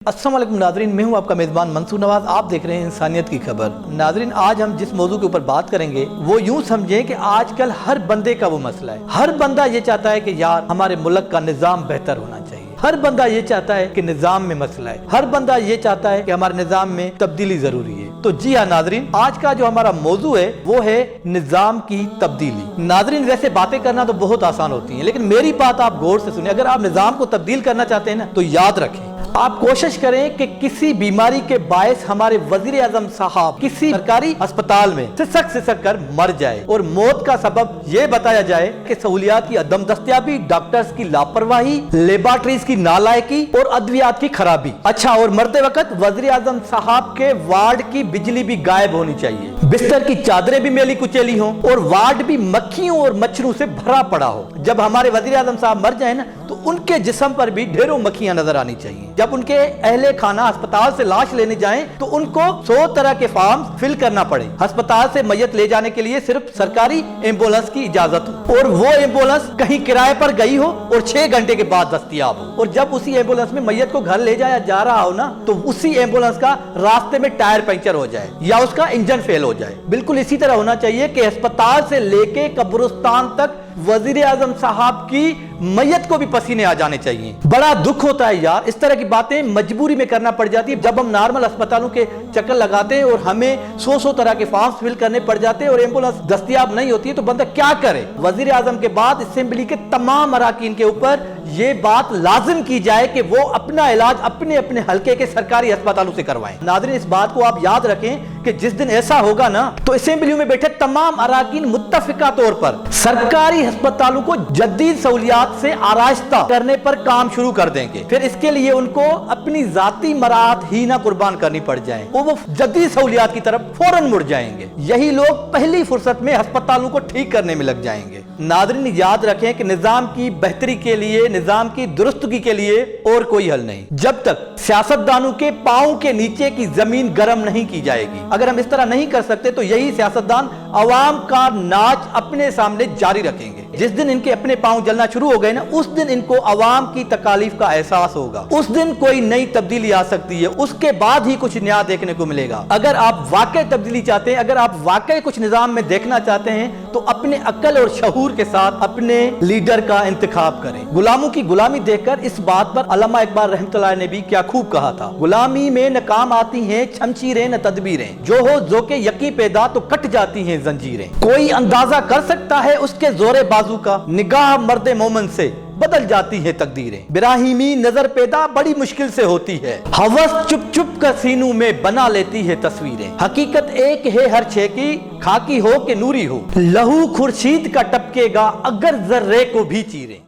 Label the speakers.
Speaker 1: अस्सलाम वालेकुम नाज़रीन, मैं हूं आपका मेज़बान मंसूर नवाज। आप देख रहे हैं इंसानियत की खबर। नाज़रीन, आज हम जिस मौजू के ऊपर बात करेंगे वो यूं समझें कि आजकल हर बंदे का वो मसला है। हर बंदा ये चाहता है कि यार हमारे मुल्क का निज़ाम बेहतर होना चाहिए। हर बंदा ये चाहता है कि निज़ाम में मसला है। हर बंदा ये चाहता है कि हमारे निज़ाम में तब्दीली जरूरी है। तो जी हाँ नाज़रीन, आज का जो हमारा मौजू है वो है निज़ाम की तब्दीली। नाज़रीन, वैसे बातें करना तो बहुत आसान होती है, लेकिन मेरी बात आप गौर से सुनिए। अगर आप निज़ाम को तब्दील करना चाहते हैं ना, तो याद रखें, आप कोशिश करें कि किसी बीमारी के बायस हमारे वजीर आजम साहब किसी सरकारी अस्पताल में सिसक कर मर जाए और मौत का सबब यह बताया जाए कि सहूलियात की अदम दस्तयाबी, डॉक्टर्स की लापरवाही, लेबोरेटरीज की नालायकी और अद्वियात की खराबी। अच्छा, और मरते वक्त वजीर आजम साहब के वार्ड की बिजली भी गायब होनी चाहिए, बिस्तर की चादरें भी मेली कुचेली हो और वार्ड भी मक्खियों और मच्छरों से भरा पड़ा हो। जब हमारे वजीर आजम साहब मर जाए ना, तो उनके जिस्म पर भी ढेरों मक्खियां नजर आनी चाहिए। जब उनके अहले खाना अस्पताल से लाश लेने जाएं, तो उनको 100 तरह के फॉर्म फिल करना पड़े। अस्पताल से मैयत ले जाने के लिए सिर्फ सरकारी एम्बुलेंस की इजाजत हो और वो एम्बुलेंस कहीं किराए पर गई हो और 6 घंटे के बाद दस्तयाब हो। और जब उसी एम्बुलेंस में मैयत को घर ले जाया जा रहा हो ना, तो उसी एम्बुलेंस का रास्ते में टायर पंक्चर हो जाए या उसका इंजन फेल हो जाए। बिल्कुल इसी तरह होना चाहिए कि अस्पताल से लेके कब्रिस्तान तक वजीर आजम साहब की मैयत को भी पसीने आ जाने चाहिए। बड़ा दुख होता है यार, इस तरह की बातें मजबूरी में करना पड़ जाती है। जब हम नॉर्मल अस्पतालों के चक्कर लगाते हैं और हमें 100 तरह के फॉर्म्स फिल करने पड़ जाते हैं और एम्बुलेंस दस्तयाब नहीं होती है, तो बंदा क्या करे। वजीर आजम के बाद असेंबली के तमाम अराकीन के ऊपर ये बात लाजिम की जाए कि वो अपना इलाज अपने अपने हल्के के सरकारी अस्पतालों से करवाएं। नाज़रीन, इस बात को आप याद रखें कि जिस दिन ऐसा होगा ना, तो असेंबली में बैठे तमाम अराकीन मुत्तफिका तौर पर सरकारी अस्पतालों को जदीद सहूलियात से आरास्ता करने पर काम शुरू कर देंगे। फिर इसके लिए उनको अपनी जाती मराहत ही ना कुर्बान करनी पड़ जाए, वो जदीद सहूलियात की तरफ फौरन मुड़ जाएंगे। यही लोग पहली फुर्सत में अस्पतालों को ठीक करने में लग जाएंगे। नाज़रीन, याद रखें कि निजाम की बेहतरी के लिए, निजाम की दुरुस्तगी के लिए और कोई हल नहीं, जब तक सियासतदानों के पांव के नीचे की जमीन गर्म नहीं की जाएगी। अगर हम इस तरह नहीं कर सकते, तो यही सियासतदान अवाम का नाच अपने सामने जारी रखेंगे। जिस दिन इनके अपने पांव जलना शुरू हो गए ना, उस दिन इनको अवाम की तकालीफ का एहसास होगा। उस दिन कोई नई तब्दीली आ सकती है, उसके बाद ही कुछ नया देखने को मिलेगा। अगर आप वाकई तब्दीली चाहते हैं, अगर आप वाकई कुछ निजाम में देखना चाहते हैं, तो अपने अक्ल और शऊर के साथ अपने लीडर का इंतखाब करें। गुलामों की गुलामी देखकर इस बात पर अल्लामा इकबाल रहमतुल्लाह ने भी क्या खूब कहा था, गुलामी में न काम आती हैं शमशीरें न तदबीरें, जो हो जो के यकी पैदा तो कट जाती हैं जंजीरें। कोई अंदाजा कर सकता है उसके जोरे बाजू का, निगाह मर्दे मोमन से बदल जाती है तकदीरें। बिराहिमी नजर पैदा बड़ी मुश्किल से होती है, हवस चुप चुप कर सीनों में बना लेती है तस्वीरें। हकीकत एक है हर शे की, खाकी हो के नूरी हो, लहू खुर्शीद का टपकेगा अगर जर्रे को भी चीरें।